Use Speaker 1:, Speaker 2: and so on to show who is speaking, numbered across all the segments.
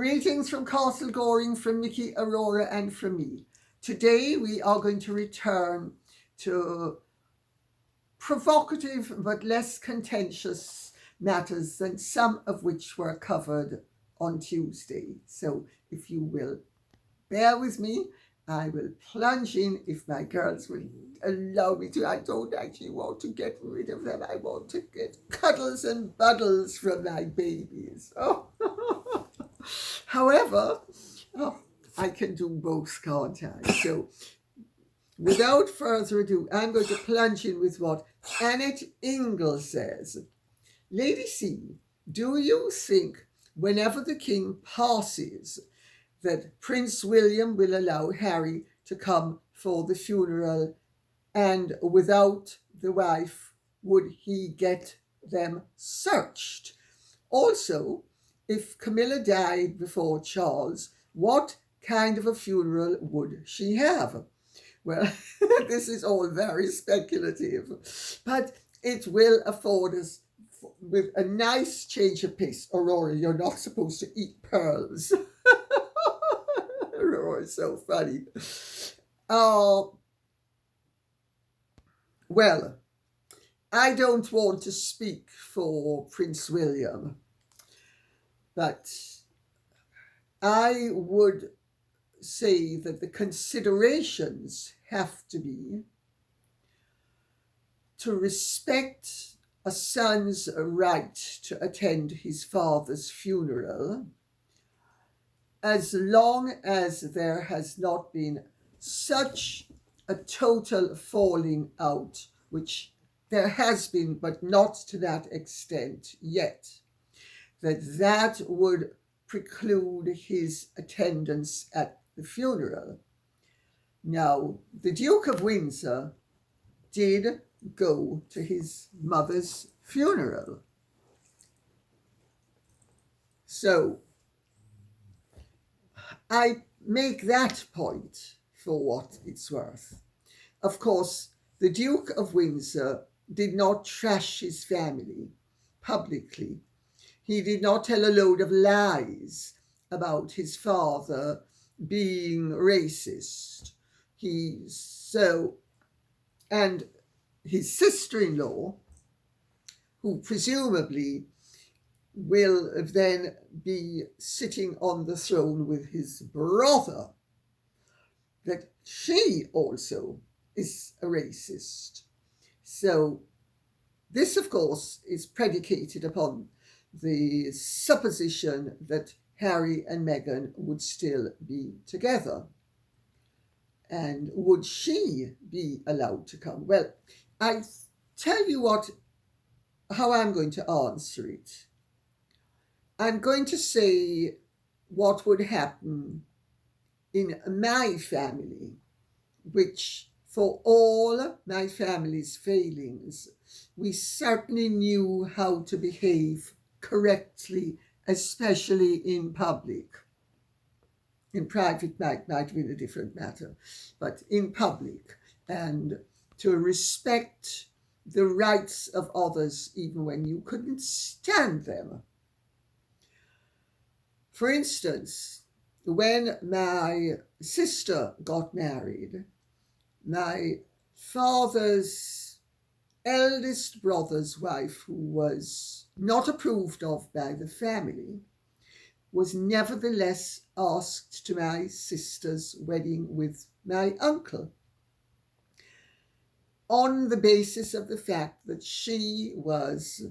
Speaker 1: Greetings from Castle Goring, from Nikki, Aurora, and from me. Today we are going to return to provocative but less contentious matters than some of which were covered on Tuesday. So if you will bear with me, I will plunge in if my girls will allow me to. I don't actually want to get rid of them. I want to get cuddles and buddles from my babies. Oh. However, I can do both, can't I? So, without further ado, I'm going to plunge in with what Annette Ingle says. Lady C, do you think whenever the king passes that Prince William will allow Harry to come for the funeral, and without the wife, would he get them searched? Also, if Camilla died before Charles, what kind of a funeral would she have? Well, this is all very speculative, but it will afford us with a nice change of pace. Aurora, you're not supposed to eat pearls. Aurora is so funny. Well, I don't want to speak for Prince William, but I would say that the considerations have to be to respect a son's right to attend his father's funeral, as long as there has not been such a total falling out, which there has been, but not to that extent yet, that would preclude his attendance at the funeral. Now, the Duke of Windsor did go to his mother's funeral. So, I make that point for what it's worth. Of course, the Duke of Windsor did not trash his family publicly. He did not tell a load of lies about his father being racist. And his sister-in-law, who presumably will then be sitting on the throne with his brother, that she also is a racist. So this, of course, is predicated upon the supposition that Harry and Meghan would still be together. And would she be allowed to come? Well, I tell you how I'm going to answer it. I'm going to say what would happen in my family, which for all my family's failings, we certainly knew how to behave correctly, especially in public. In private might have been a different matter, but in public, and to respect the rights of others even when you couldn't stand them. For instance, when my sister got married, my father's eldest brother's wife, who was not approved of by the family, was nevertheless asked to my sister's wedding with my uncle, on the basis of the fact that she was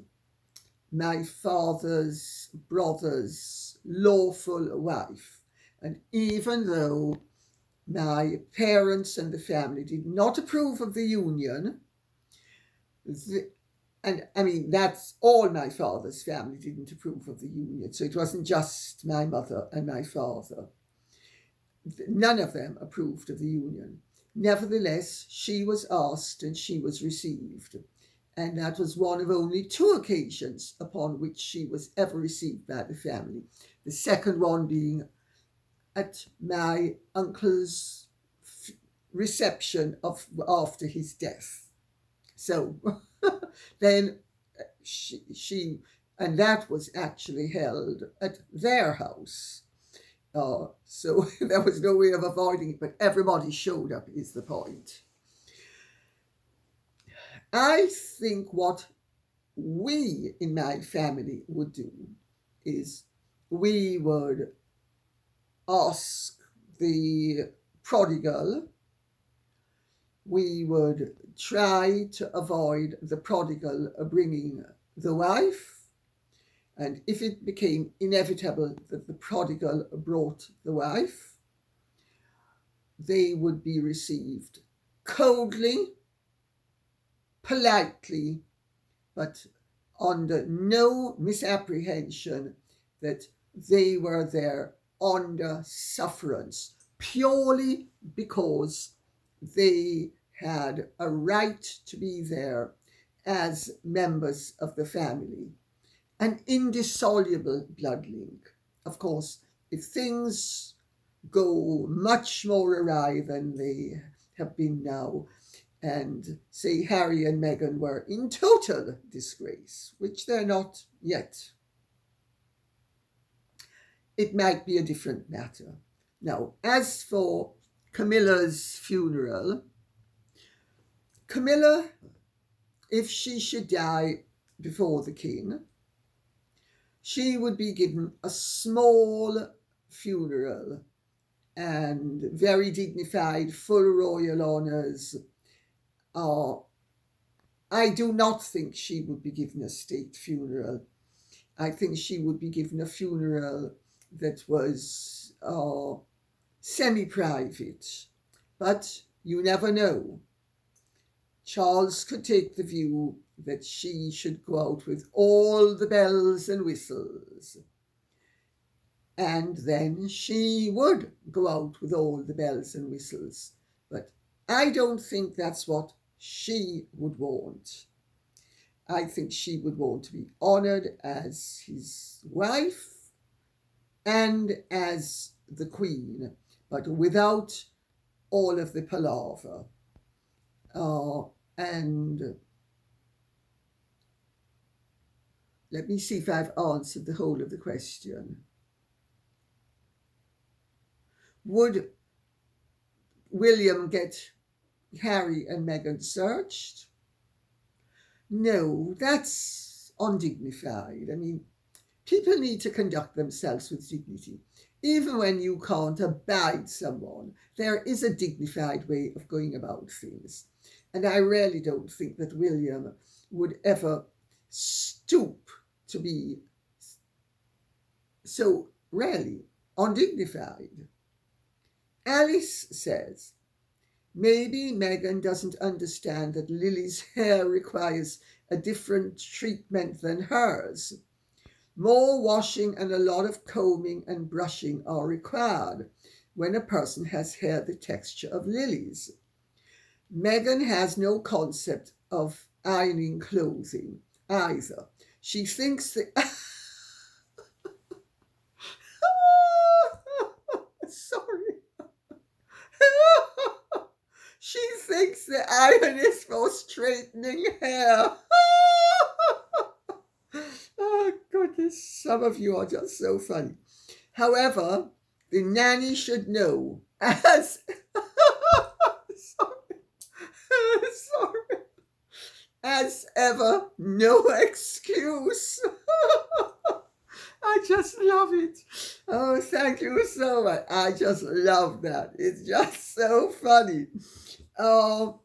Speaker 1: my father's brother's lawful wife. And even though my parents and the family did not approve of the union, and I mean, that's all my father's family didn't approve of the union. So it wasn't just my mother and my father. None of them approved of the union. Nevertheless, she was asked and she was received. And that was one of only 2 occasions upon which she was ever received by the family. The second one being at my uncle's reception after his death. So then she and that was actually held at their house. So there was no way of avoiding it, but everybody showed up is the point. I think what we in my family would do is we would ask the prodigal, we would try to avoid the prodigal bringing the wife, and if it became inevitable that the prodigal brought the wife, they would be received coldly, politely, but under no misapprehension that they were there under sufferance, purely because they had a right to be there as members of the family. An indissoluble blood link. Of course, if things go much more awry than they have been now, and say Harry and Meghan were in total disgrace, which they're not yet, it might be a different matter. Now, as for Camilla's funeral, Camilla, if she should die before the king, she would be given a small funeral and very dignified, full royal honours. I do not think she would be given a state funeral. I think she would be given a funeral that was semi-private. But you never know. Charles could take the view that she should go out with all the bells and whistles. And then she would go out with all the bells and whistles. But I don't think that's what she would want. I think she would want to be honoured as his wife and as the queen, but without all of the palaver. And let me see if I've answered the whole of the question. Would William get Harry and Meghan searched? No, that's undignified. I mean, people need to conduct themselves with dignity. Even when you can't abide someone, there is a dignified way of going about things. And I really don't think that William would ever stoop to be so really undignified. Alice says, maybe Meghan doesn't understand that Lily's hair requires a different treatment than hers. More washing and a lot of combing and brushing are required when a person has hair the texture of Lily's. Meghan has no concept of ironing clothing either. She thinks that... Sorry. She thinks the iron is for straightening hair. Oh, goodness, some of you are just so funny. However, the nanny should know as... Sorry. As ever, no excuse. I just love it. Oh, thank you so much. I just love that. It's just so funny. Well,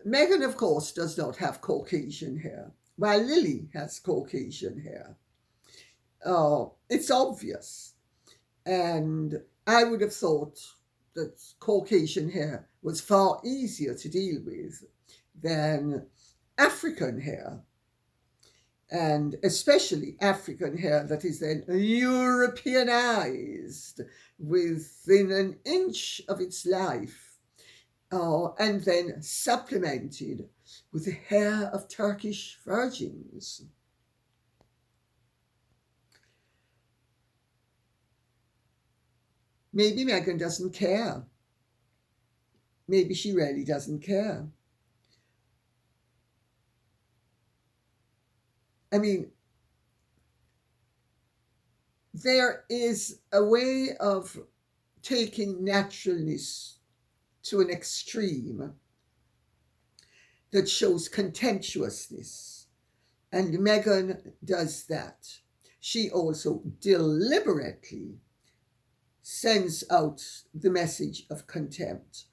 Speaker 1: Meghan, of course, does not have Caucasian hair, while Lily has Caucasian hair. It's obvious. And I would have thought that Caucasian hair was far easier to deal with than African hair, and especially African hair that is then Europeanized within an inch of its life, and then supplemented with the hair of Turkish virgins. Maybe Meghan doesn't care. Maybe she really doesn't care. I mean, there is a way of taking naturalness to an extreme that shows contemptuousness. And Meghan does that. She also deliberately sends out the message of contempt.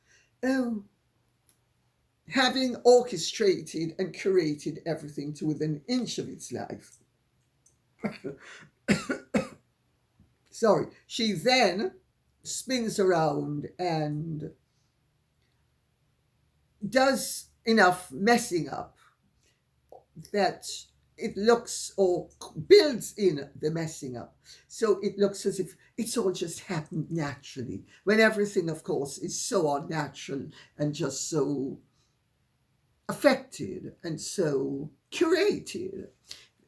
Speaker 1: Oh, having orchestrated and curated everything to within an inch of its life. Sorry. She then spins around and does enough messing up that it looks, or builds in the messing up, so it looks as if it's all just happened naturally, when everything, of course, is so unnatural and just so affected and so curated,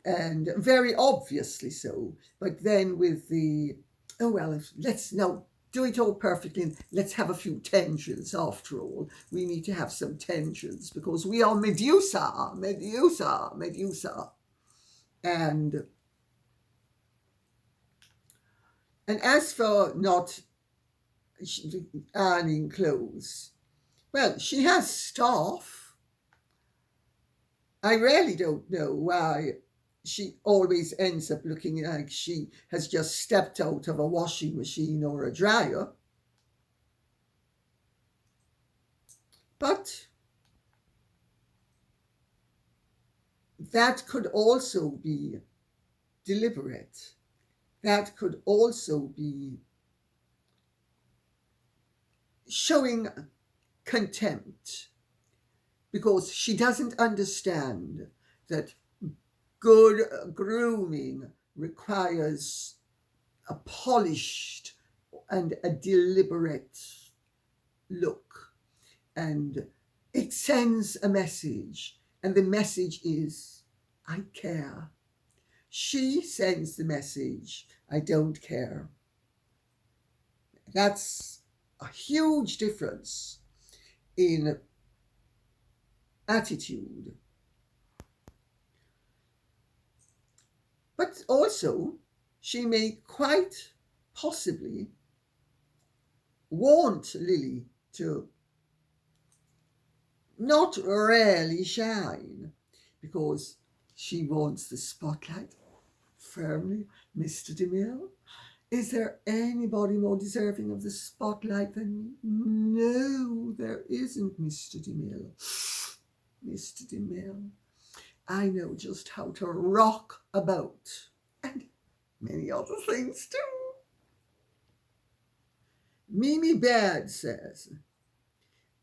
Speaker 1: and very obviously so. But then with the, oh well, let's now do it all perfectly, and let's have a few tangents after all. We need to have some tangents because we are Medusa. And as for not ironing clothes, well, she has staff. I really don't know why she always ends up looking like she has just stepped out of a washing machine or a dryer. But that could also be deliberate. That could also be showing contempt, because she doesn't understand that good grooming requires a polished and a deliberate look. And it sends a message, and the message is, I care. She sends the message, I don't care. That's a huge difference in attitude. But also, she may quite possibly want Lily to not really shine, because she wants the spotlight firmly. Mr. DeMille, is there anybody more deserving of the spotlight than me? No, there isn't, Mr. DeMille. Mr. DeMille, I know just how to rock about, and many other things too. Mimi Baird says,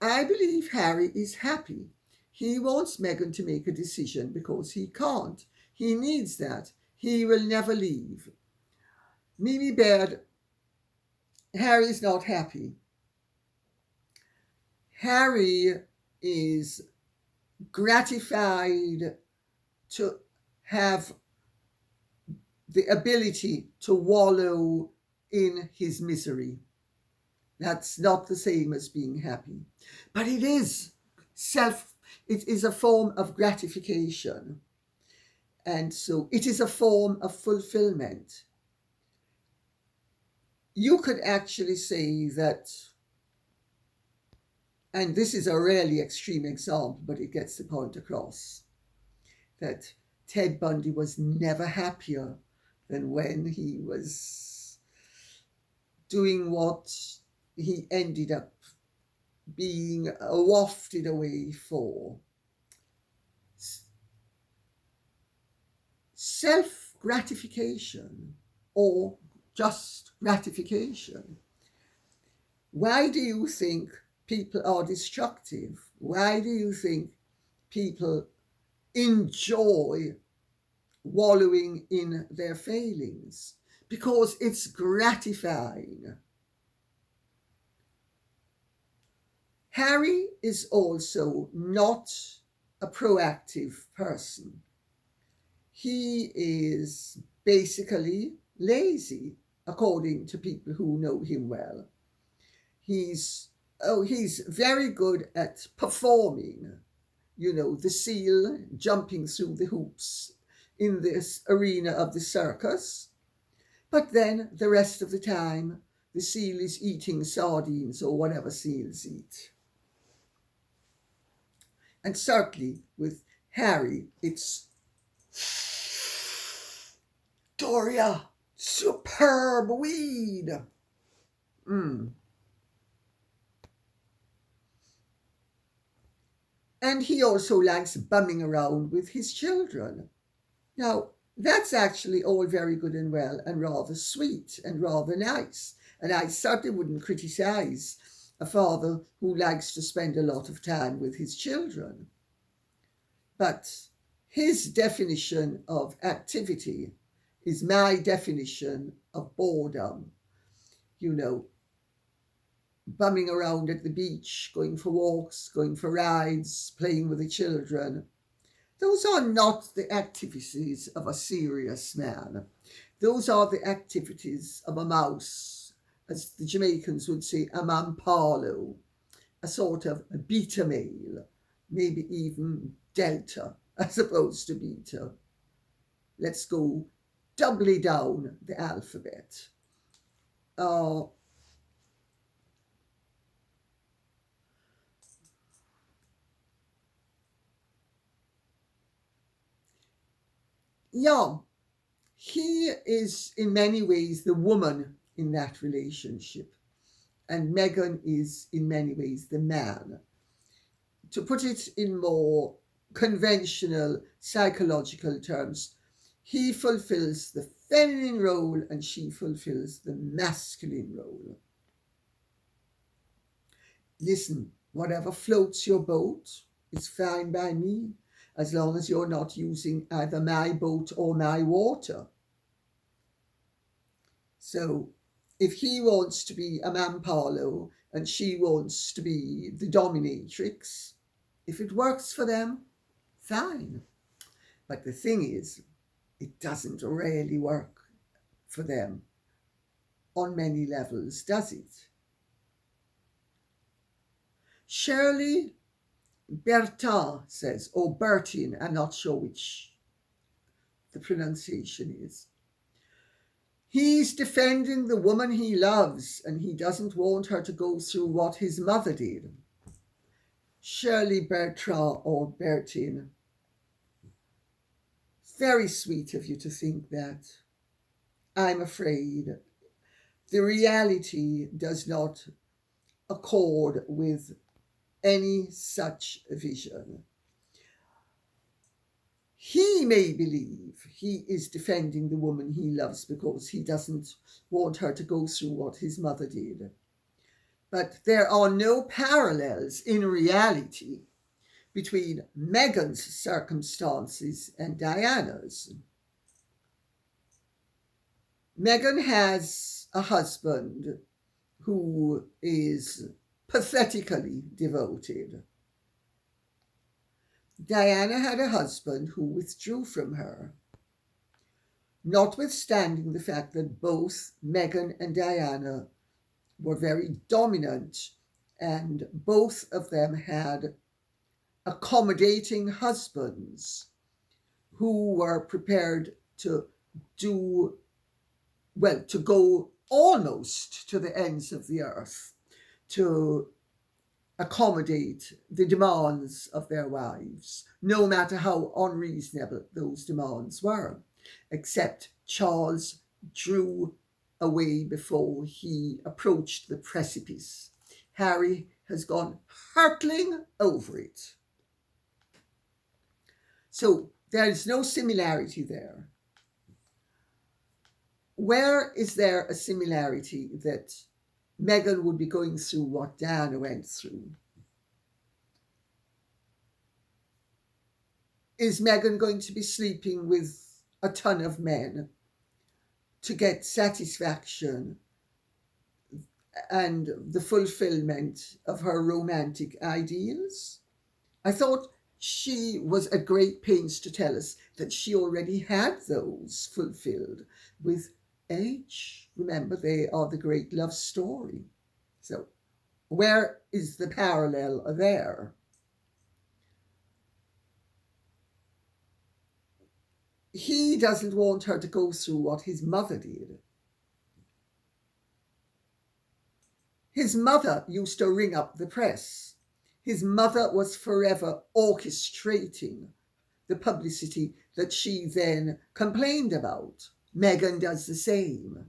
Speaker 1: I believe Harry is happy. He wants Meghan to make a decision because he can't. He needs that. He will never leave. Mimi Baird, Harry is not happy. Harry is gratified to have the ability to wallow in his misery. That's not the same as being happy. But it is a form of gratification. And so it is a form of fulfillment. You could actually say that, and this is a really extreme example, but it gets the point across, that Ted Bundy was never happier than when he was doing what he ended up being wafted away for. Self-gratification, or just gratification. Why do you think people are destructive? Why do you think people enjoy wallowing in their failings? Because it's gratifying. Harry is also not a proactive person. He is basically lazy, according to people who know him well. He's very good at performing, the seal jumping through the hoops in this arena of the circus. But then the rest of the time, the seal is eating sardines or whatever seals eat. And certainly with Harry, it's Doria, superb weed. And he also likes bumming around with his children. Now, that's actually all very good and well and rather sweet and rather nice. And I certainly wouldn't criticize a father who likes to spend a lot of time with his children. But his definition of activity is my definition of boredom. You know, bumming around at the beach, going for walks, going for rides, playing with the children. Those are not the activities of a serious man. Those are the activities of a mouse, as the Jamaicans would say, a mampalo, a sort of a beta male, maybe even delta as opposed to beta. Let's go doubly down the alphabet. Yeah, he is in many ways the woman in that relationship, and Meghan is in many ways the man. To put it in more conventional psychological terms, he fulfills the feminine role and she fulfills the masculine role. Listen, whatever floats your boat is fine by me, as long as you're not using either my boat or my water. So if he wants to be a mampalo and she wants to be the dominatrix, if it works for them, fine. But the thing is, it doesn't really work for them on many levels, does it? Shirley Bertin says, or Bertin, I'm not sure which the pronunciation is. He's defending the woman he loves and he doesn't want her to go through what his mother did. Shirley Bertrand or Bertin, very sweet of you to think that. I'm afraid the reality does not accord with any such vision. He may believe he is defending the woman he loves because he doesn't want her to go through what his mother did. But there are no parallels in reality between Meghan's circumstances and Diana's. Meghan has a husband who is pathetically devoted. Diana had a husband who withdrew from her, notwithstanding the fact that both Meghan and Diana were very dominant and both of them had accommodating husbands who were prepared to do, well, to go almost to the ends of the earth to accommodate the demands of their wives, no matter how unreasonable those demands were, except Charles drew away before he approached the precipice. Harry has gone hurtling over it. So there is no similarity there. Where is there a similarity that Meghan would be going through what Diana went through? Is Meghan going to be sleeping with a ton of men to get satisfaction and the fulfillment of her romantic ideals? I thought she was at great pains to tell us that she already had those fulfilled with age. Remember, they are the great love story. So where is the parallel there? He doesn't want her to go through what his mother did. His mother used to ring up the press. His mother was forever orchestrating the publicity that she then complained about. Meghan does the same.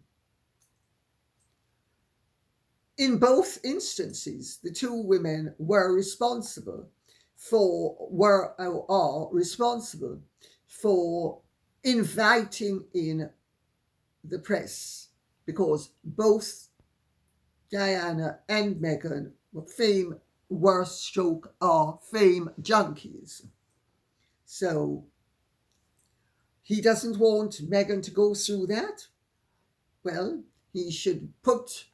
Speaker 1: In both instances, the two women were responsible or are responsible for inviting in the press, because both Diana and Meghan are fame junkies. So he doesn't want Meghan to go through that. Well, he should put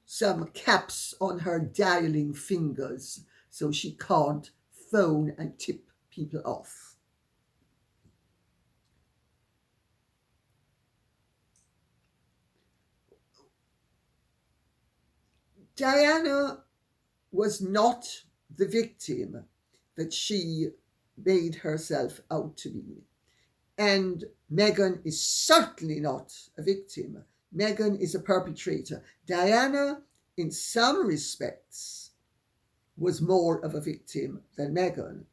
Speaker 1: some caps on her dialing fingers so she can't phone and tip people off. Diana was not the victim that she made herself out to be. And Meghan is certainly not a victim. Meghan is a perpetrator. Diana, in some respects, was more of a victim than Meghan.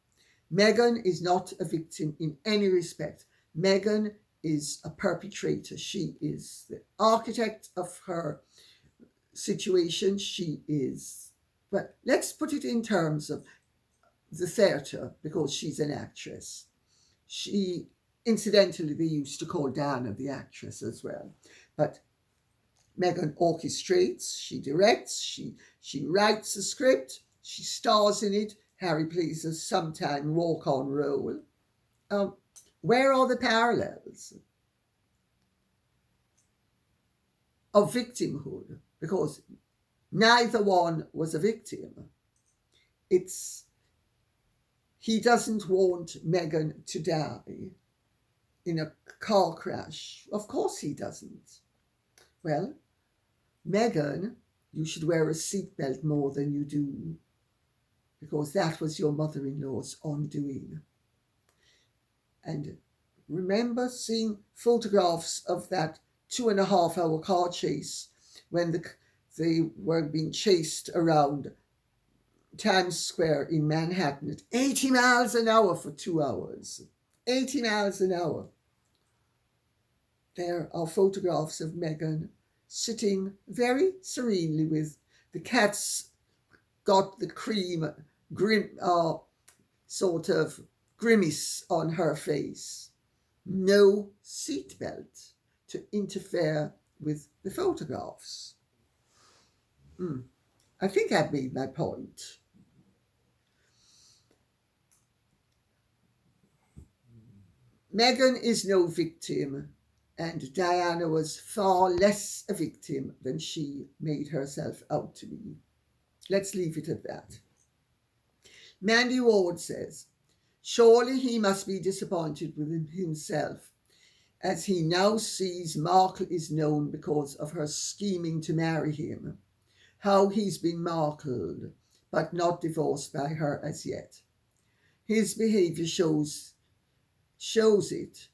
Speaker 1: Meghan is not a victim in any respect. Meghan is a perpetrator. She is the architect of her situation. She is, but let's put it in terms of the theatre, because she's an actress. She, incidentally, they used to call Diana the actress as well. But Meghan orchestrates, she directs, she writes the script, she stars in it. Harry plays a sometime walk-on role. Where are the parallels of victimhood? Because neither one was a victim. He doesn't want Meghan to die in a car crash. Of course he doesn't. Well, Meghan, you should wear a seatbelt more than you do, because that was your mother-in-law's undoing. And remember seeing photographs of that 2.5-hour car chase when they were being chased around Times Square in Manhattan at 80 miles an hour for 2 hours. 80 miles an hour. There are photographs of Meghan sitting very serenely with the cat's got the sort of grimace on her face. No seatbelt to interfere with the photographs. I think I've made my point. Meghan is no victim, and Diana was far less a victim than she made herself out to be. Let's leave it at that. Mandy Ward says, surely he must be disappointed with himself, as he now sees Markle is known because of her scheming to marry him. How he's been Markled, but not divorced by her as yet. His behaviour shows it.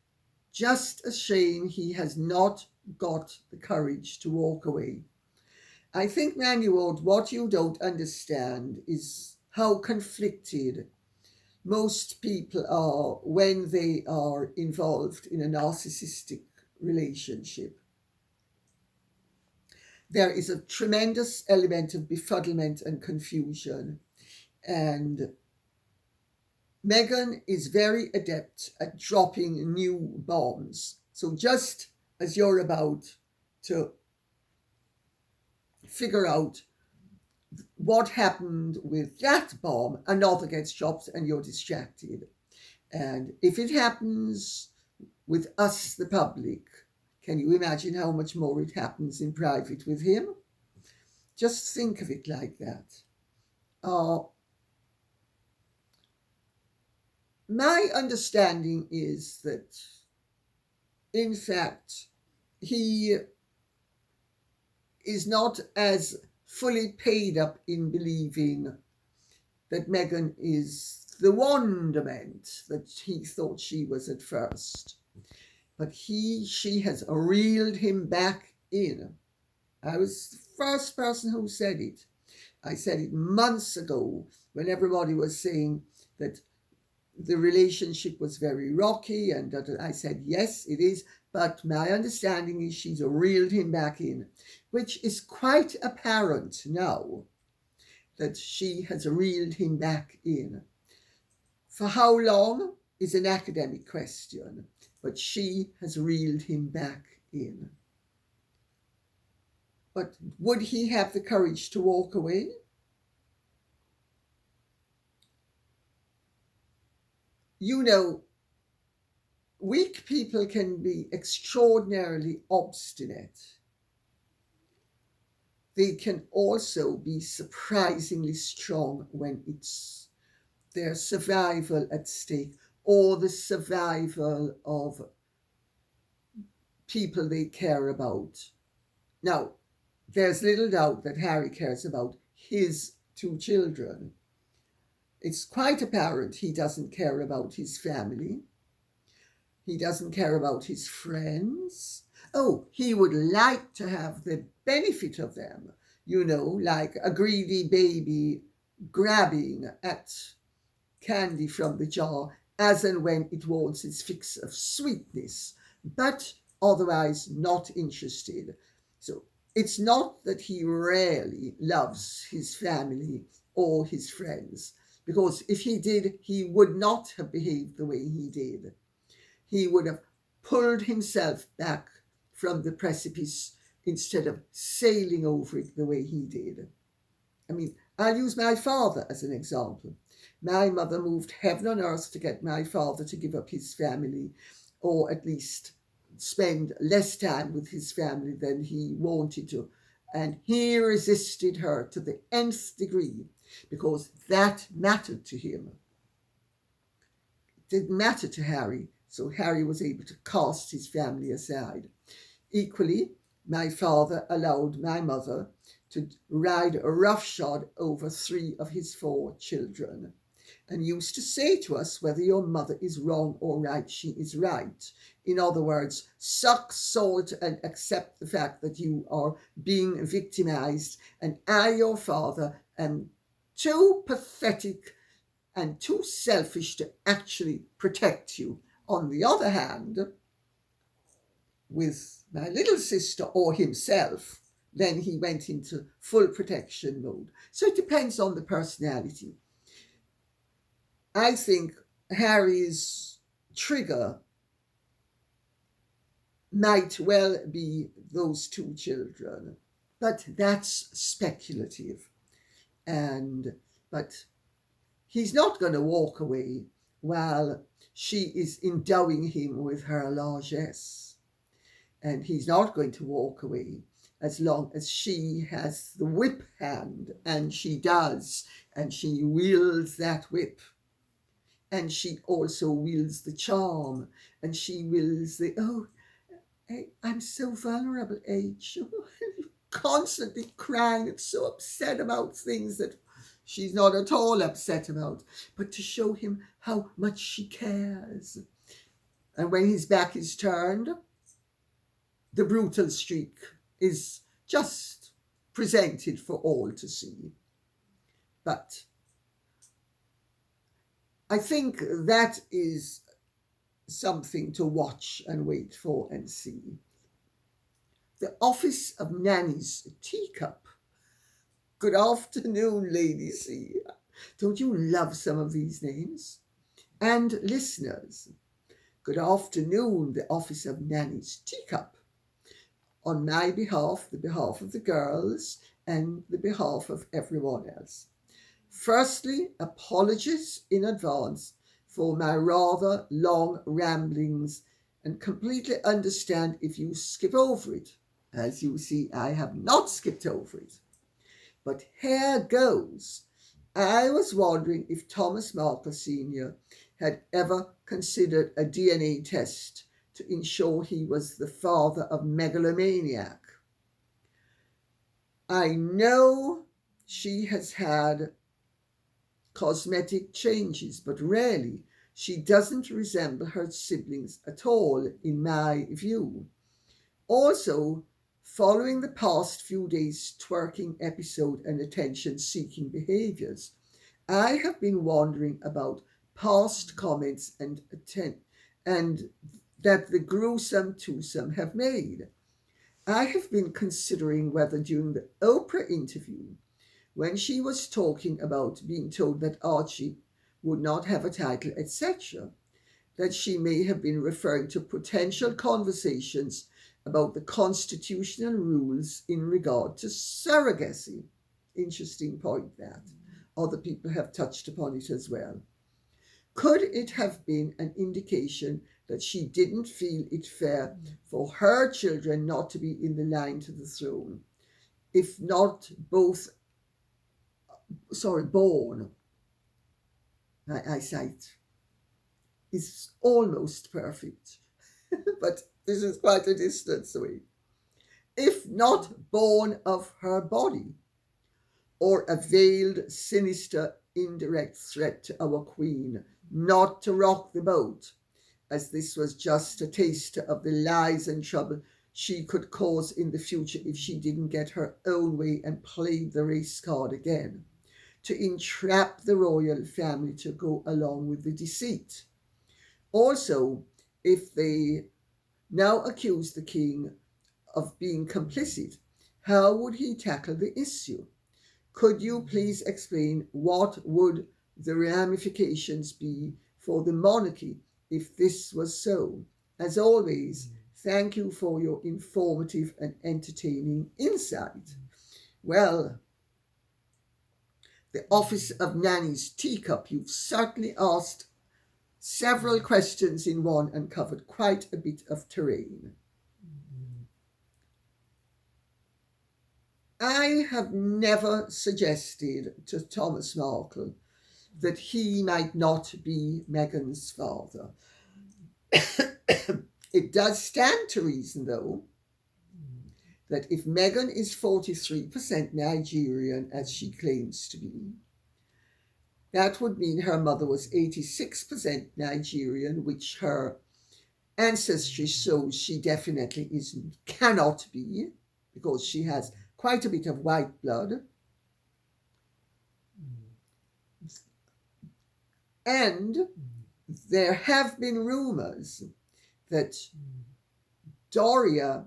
Speaker 1: Just a shame he has not got the courage to walk away. I think, Mandy Ward, what you don't understand is how conflicted most people are when they are involved in a narcissistic relationship. There is a tremendous element of befuddlement and confusion, and Meghan is very adept at dropping new bombs. So just as you're about to figure out what happened with that bomb, another gets dropped and you're distracted. And if it happens with us, the public, can you imagine how much more it happens in private with him? Just think of it like that. My understanding is that, in fact, he is not as fully paid up in believing that Meghan is the wonderment that he thought she was at first. But she has reeled him back in. I was the first person who said it. I said it months ago when everybody was saying that the relationship was very rocky, and that I said, yes, it is, but my understanding is she's reeled him back in, which is quite apparent now that she has reeled him back in. For how long is an academic question, but she has reeled him back in. But would he have the courage to walk away? You know, weak people can be extraordinarily obstinate. They can also be surprisingly strong when it's their survival at stake or the survival of people they care about. Now, there's little doubt that Harry cares about his 2 children. It's quite apparent he doesn't care about his family. He doesn't care about his friends. Oh, he would like to have the benefit of them, like a greedy baby grabbing at candy from the jar as and when it wants its fix of sweetness, but otherwise not interested. So it's not that he rarely loves his family or his friends, because if he did, he would not have behaved the way he did. He would have pulled himself back from the precipice instead of sailing over it the way he did. I mean, I'll use my father as an example. My mother moved heaven and earth to get my father to give up his family, or at least spend less time with his family than he wanted to. And he resisted her to the nth degree because that mattered to him. It didn't matter to Harry, so Harry was able to cast his family aside. Equally, my father allowed my mother to ride roughshod over 3 of his 4 children, and used to say to us, whether your mother is wrong or right, she is right. In other words, suck salt and accept the fact that you are being victimized, and I, your father, am too pathetic and too selfish to actually protect you. On the other hand, with my little sister or himself, then he went into full protection mode. So it depends on the personality. I think Harry's trigger might well be those 2 children, but that's speculative. But he's not going to walk away while she is endowing him with her largesse. And he's not going to walk away as long as she has the whip hand, and she does, and she wields that whip. And she also wields the charm, and she wields I'm so vulnerable, H. Constantly crying and so upset about things that she's not at all upset about, but to show him how much she cares. And when his back is turned, the brutal streak is just presented for all to see. But I think that is something to watch and wait for and see. The Office of Nanny's Teacup. Good afternoon, Lady C. Don't you love some of these names? And listeners, good afternoon, the Office of Nanny's Teacup. On my behalf, the behalf of the girls, and the behalf of everyone else. Firstly, apologies in advance for my rather long ramblings, and completely understand if you skip over it. As you see, I have not skipped over it. But here goes. I was wondering if Thomas Markle Sr. had ever considered a DNA test to ensure he was the father of megalomaniac. I know she has had cosmetic changes, but really she doesn't resemble her siblings at all, in my view. Also, following the past few days' twerking episode and attention-seeking behaviours. I have been wondering about past comments and that the gruesome twosome have made. I have been considering whether during the Oprah interview, when she was talking about being told that Archie would not have a title, etc., that she may have been referring to potential conversations about the constitutional rules in regard to surrogacy. Interesting point that. Other people have touched upon it as well. Could it have been an indication that she didn't feel it fair for her children not to be in the line to the throne, if not born? My eyesight is almost perfect, but this is quite a distance away. If not born of her body, or a veiled, sinister, indirect threat to our queen not to rock the boat, as this was just a taster of the lies and trouble she could cause in the future if she didn't get her own way and played the race card again, to entrap the royal family to go along with the deceit. Also, if they now accuse the king of being complicit, how would he tackle the issue? Could you please explain what would the ramifications be for the monarchy if this was so? As always, thank you for your informative and entertaining insight. Well, the office of Nanny's teacup, you've certainly asked several questions in one and covered quite a bit of terrain. I have never suggested to Thomas Markle that he might not be Meghan's father. It does stand to reason, though, that if Meghan is 43% Nigerian, as she claims to be, that would mean her mother was 86% Nigerian, which her ancestry shows she definitely cannot be, because she has quite a bit of white blood. And there have been rumors that Doria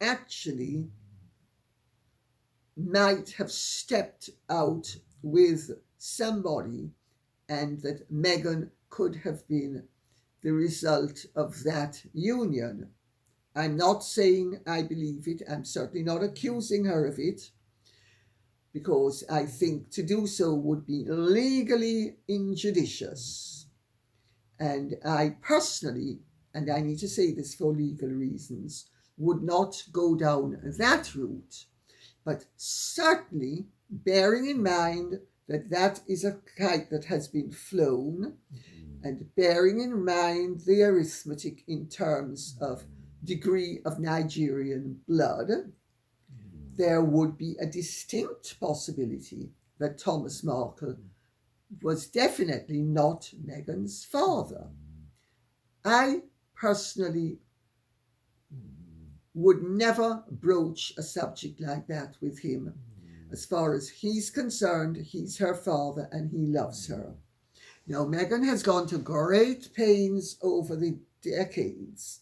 Speaker 1: actually might have stepped out with somebody and that Meghan could have been the result of that union. I'm not saying I believe it. I'm certainly not accusing her of it, because I think to do so would be legally injudicious. And I personally, and I need to say this for legal reasons, would not go down that route. But certainly, bearing in mind that that is a kite that has been flown, and bearing in mind the arithmetic in terms of degree of Nigerian blood, there would be a distinct possibility that Thomas Markle was definitely not Meghan's father. I personally would never broach a subject like that with him. As far as he's concerned, he's her father and he loves her. Now, Meghan has gone to great pains over the decades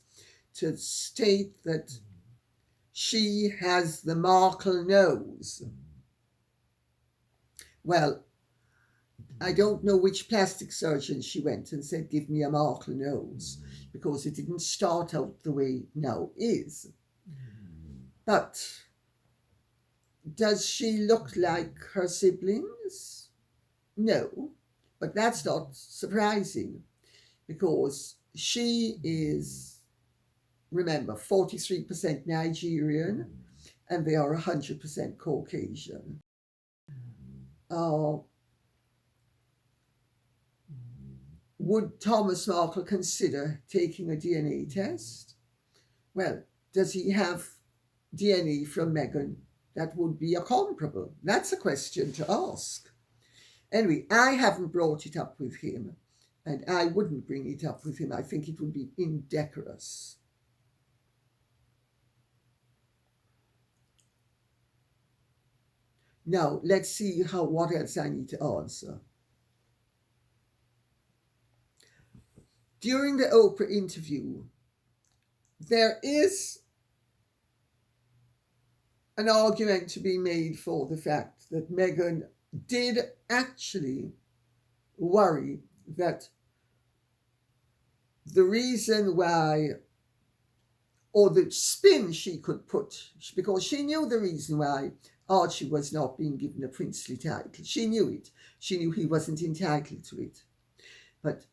Speaker 1: to state that she has the Markle nose. Well, I don't know which plastic surgeon she went and said, give me a Markle nose, because it didn't start out the way now is. But does she look like her siblings? No, but that's not surprising, because she is, remember, 43% Nigerian and they are 100% Caucasian. Would Thomas Markle consider taking a DNA test? Well, does he have DNA from Meghan that would be a comparable? That's a question to ask. Anyway, I haven't brought it up with him, and I wouldn't bring it up with him. I think it would be indecorous. Now, let's see what else I need to answer. During the Oprah interview, there is an argument to be made for the fact that Meghan did actually worry that the reason why, or the spin she could put, because she knew the reason why Archie was not being given a princely title. She knew it. She knew he wasn't entitled to it. But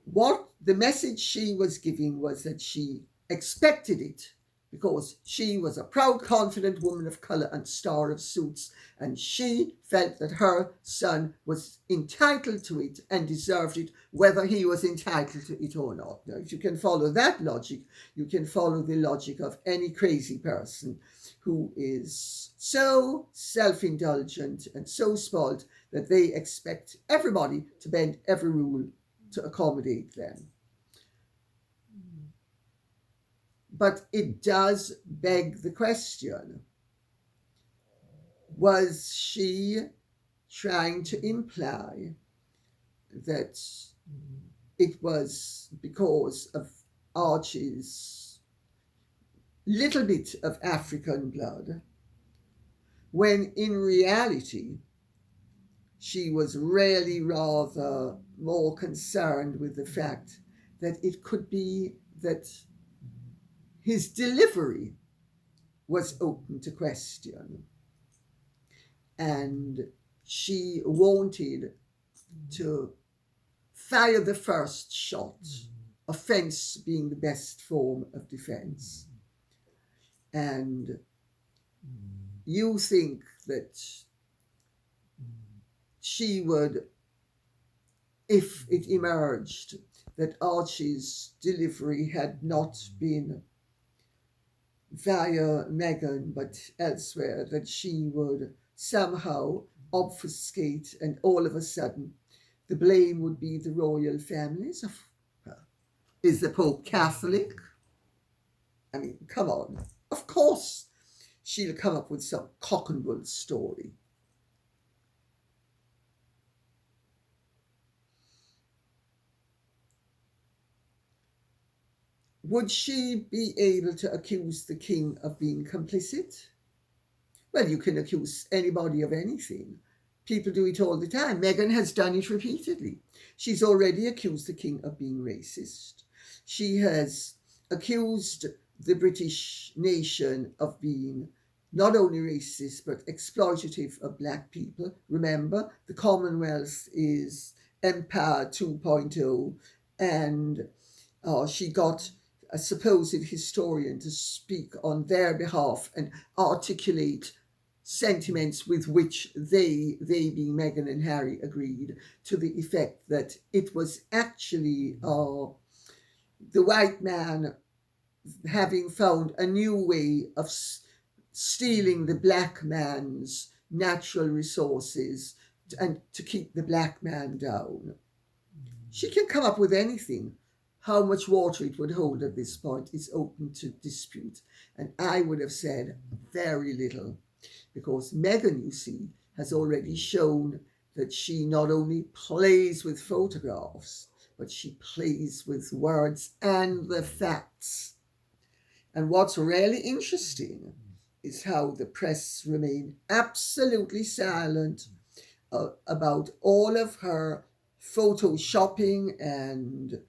Speaker 1: what the message she was giving was that she expected it, because she was a proud, confident woman of colour and star of suits, and she felt that her son was entitled to it and deserved it, whether he was entitled to it or not. Now, if you can follow that logic, you can follow the logic of any crazy person who is so self-indulgent and so spoiled that they expect everybody to bend every rule to accommodate them. But it does beg the question, was she trying to imply that it was because of Archie's little bit of African blood, when in reality she was really rather more concerned with the fact that it could be that his delivery was open to question, and she wanted to fire the first shot, offence being the best form of defence. And you think that she would, if it emerged that Archie's delivery had not been via Meghan but elsewhere, that she would somehow obfuscate, and all of a sudden the blame would be the royal families. Is the Pope Catholic? I mean, come on. Of course she'll come up with some cock and bull story. Would she be able to accuse the king of being complicit? Well, you can accuse anybody of anything. People do it all the time. Meghan has done it repeatedly. She's already accused the king of being racist. She has accused the British nation of being not only racist but exploitative of black people. Remember, the Commonwealth is Empire 2.0, and she got a supposed historian to speak on their behalf and articulate sentiments with which they being Meghan and Harry, agreed, to the effect that it was actually the white man having found a new way of stealing the black man's natural resources and to keep the black man down. She can come up with anything. How much water it would hold at this point is open to dispute. And I would have said very little, because Meghan, you see, has already shown that she not only plays with photographs, but she plays with words and the facts. And what's really interesting is how the press remain absolutely silent about all of her photoshopping and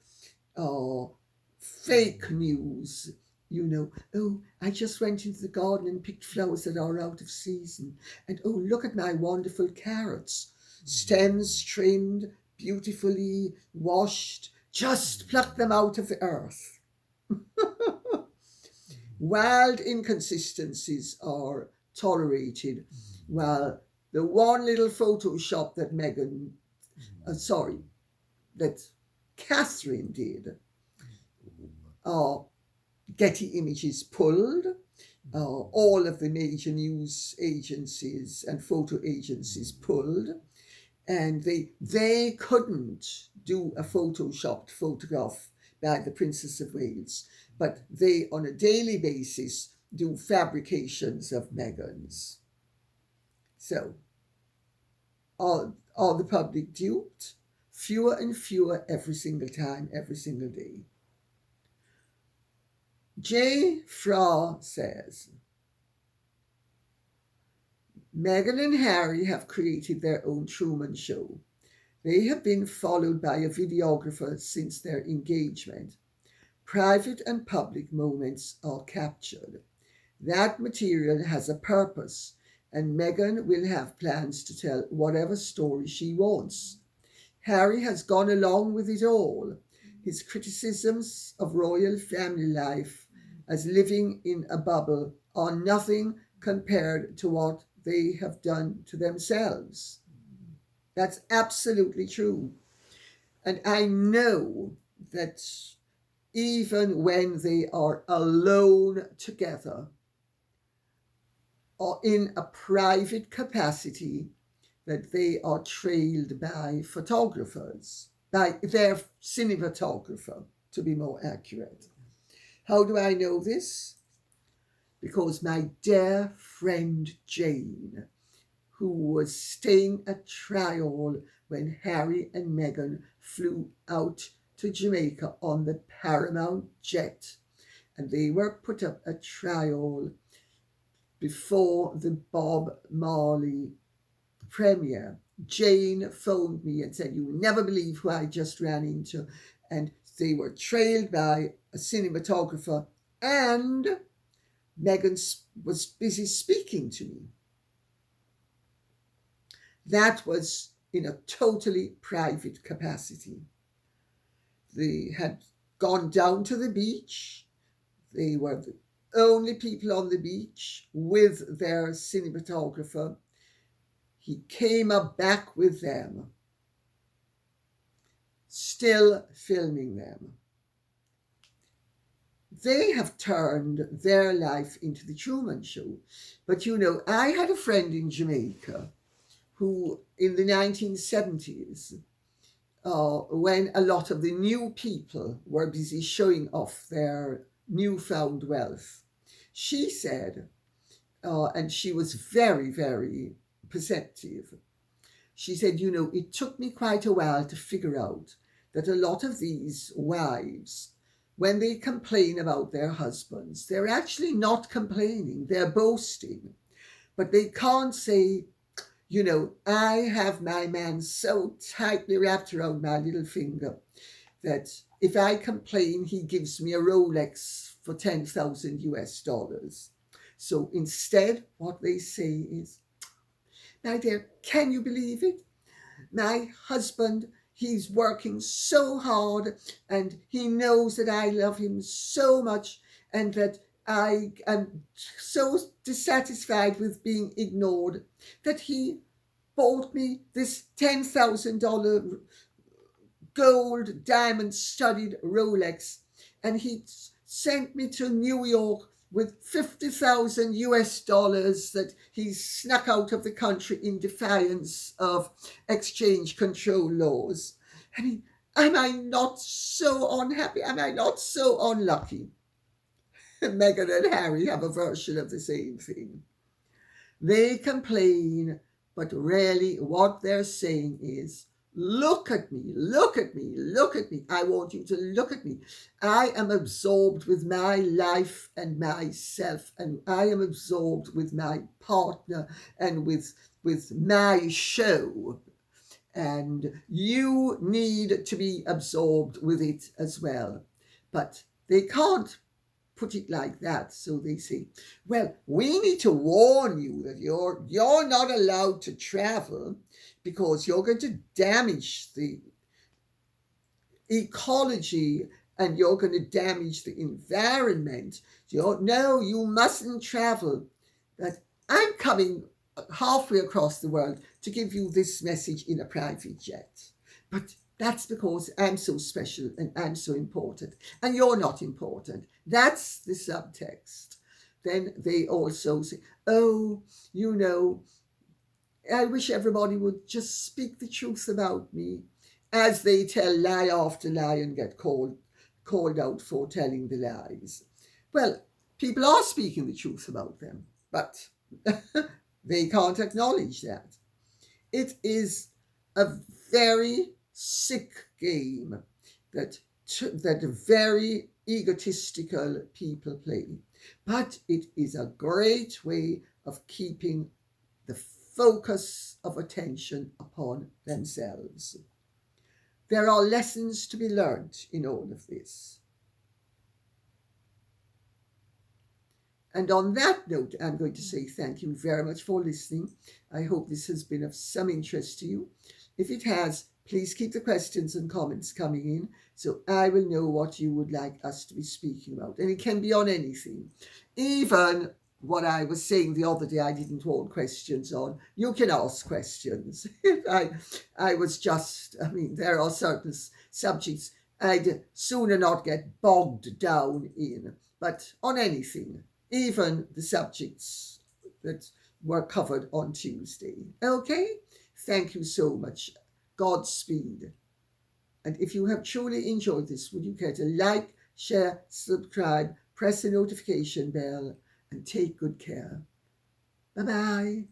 Speaker 1: fake news. You know, oh, I just went into the garden and picked flowers that are out of season. And oh, look at my wonderful carrots. Stems trimmed, beautifully washed. Just pluck them out of the earth. Wild inconsistencies are tolerated, while the one little Photoshop that that Catherine did, Getty Images pulled, all of the major news agencies and photo agencies pulled, and they couldn't do a photoshopped photograph by the Princess of Wales, but they on a daily basis do fabrications of Meghan's. So, are the public duped? Fewer and fewer every single time, every single day. J. Fra says, Meghan and Harry have created their own Truman Show. They have been followed by a videographer since their engagement. Private and public moments are captured. That material has a purpose, and Meghan will have plans to tell whatever story she wants. Harry has gone along with it all. His criticisms of royal family life as living in a bubble are nothing compared to what they have done to themselves. That's absolutely true. And I know that even when they are alone together or in a private capacity, that they are trailed by photographers, by their cinematographer, to be more accurate. How do I know this? Because my dear friend Jane, who was staying at trial when Harry and Meghan flew out to Jamaica on the Paramount jet, and they were put up at trial before the Bob Marley premiere. Jane phoned me and said, "You will never believe who I just ran into." And they were trailed by a cinematographer, and Meghan was busy speaking to me. That was in a totally private capacity. They had gone down to the beach. They were the only people on the beach with their cinematographer. He came up back with them, still filming them. They have turned their life into the Truman Show. But I had a friend in Jamaica who, in the 1970s, when a lot of the new people were busy showing off their newfound wealth, she said, and she was very, very perceptive, she said, it took me quite a while to figure out that a lot of these wives, when they complain about their husbands, they're actually not complaining, they're boasting. But they can't say, I have my man so tightly wrapped around my little finger that if I complain, he gives me a Rolex for $10,000. So instead, what they say is, "My dear, can you believe it? My husband, he's working so hard, and he knows that I love him so much, and that I am so dissatisfied with being ignored, that he bought me this $10,000 gold diamond studded Rolex, and he sent me to New York with $50,000 that he snuck out of the country in defiance of exchange control laws. And am I not so unhappy? Am I not so unlucky?" Meghan and Harry have a version of the same thing. They complain, but really what they're saying is, "Look at me, look at me, look at me. I want you to look at me. I am absorbed with my life and myself, and I am absorbed with my partner and with my show. And you need to be absorbed with it as well." But they can't put it like that. So they say, "Well, we need to warn you that you're not allowed to travel because you're going to damage the ecology and you're going to damage the environment. No, you mustn't travel." But I'm coming halfway across the world to give you this message in a private jet. But that's because I'm so special and I'm so important, and you're not important. That's the subtext. Then they also say, "Oh, I wish everybody would just speak the truth about me," as they tell lie after lie and get called out for telling the lies. Well, people are speaking the truth about them, but They can't acknowledge that. It is a very sick game that very egotistical people play. But it is a great way of keeping the focus of attention upon themselves. There are lessons to be learned in all of this. And on that note, I'm going to say thank you very much for listening. I hope this has been of some interest to you. If it has, please keep the questions and comments coming in so I will know what you would like us to be speaking about. And it can be on anything. Even what I was saying the other day I didn't want questions on. You can ask questions. I was just, there are certain subjects I'd sooner not get bogged down in. But on anything, even the subjects that were covered on Tuesday. Okay? Thank you so much. Godspeed. And if you have truly enjoyed this, would you care to like, share, subscribe, press the notification bell, and take good care. Bye-bye.